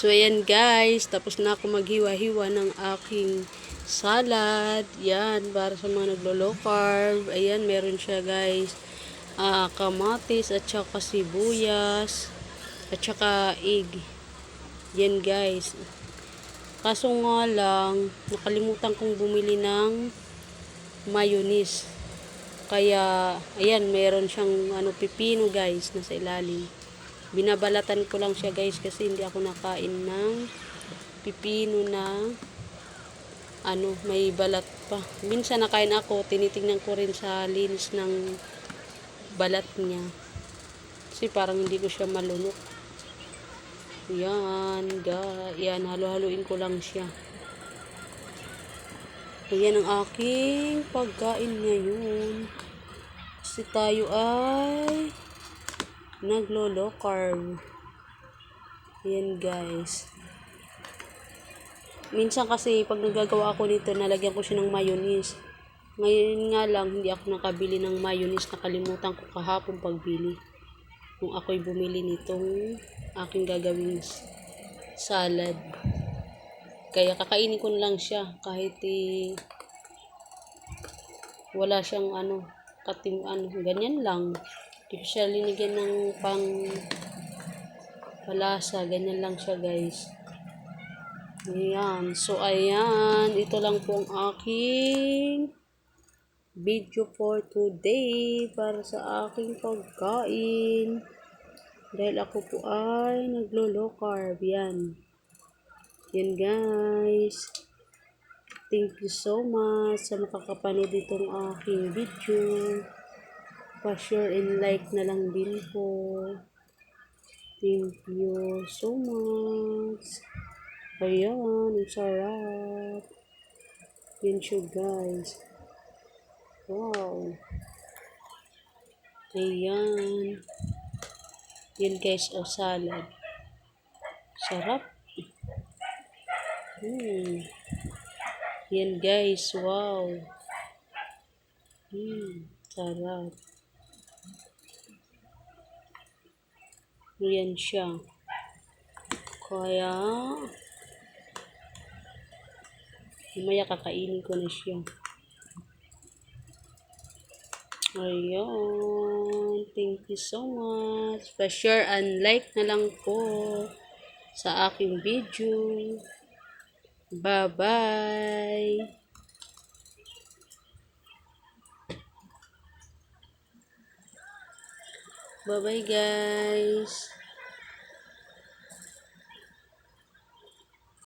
So, ayan guys, tapos na ako maghiwa-hiwa ng aking salad. Yan, para sa mga naglo-low carb. Ayan, meron siya guys. Kamatis at saka sibuyas at saka egg. Yan guys. Kaso nga lang, nakalimutan kong bumili ng mayonnaise. Kaya, ayan, meron siyang pipino guys, nasa ilalim. Binabalatan ko lang siya guys kasi hindi ako nakain ng pipino na may balat pa. Minsan nakain ako, tinitingnan ko rin sa linis ng balat niya. Kasi parang hindi ko siya malunok. Yan, halo-haluin ko lang siya. Ayan ang aking pagkain ngayon. Kasi tayo ay naglo-low carb. Ayan guys. Minsan kasi pag nagagawa ako nito, nalagyan ko siya ng mayonnaise. Ngayon nga lang, hindi ako nakabili ng mayonnaise. Nakalimutan ko kahapon pagbili. Kung ako'y bumili nitong aking gagawing salad. Kaya kakainin ko lang siya kahit wala siyang ganyan lang. Hindi ko siya linigyan ng palasa, ganyan lang siya guys. Ayan, so ayan, ito lang po ang aking video for today para sa aking pagkain. Dahil ako po ay naglo-low carb. Yan guys. Thank you so much sa makakapanood itong aking video. Pa-share and like na lang din po. Thank you so much. Ayan, ang sarap. Yan siya guys. Wow. Ayan. Yan guys, salad. Sarap. Yan guys, wow. Sarap. Yan siya. Kaya, mamaya kakainin ko na siya. Ayan. Thank you so much. Pa-share and like na lang po sa aking video. Bye-bye. Bye-bye guys.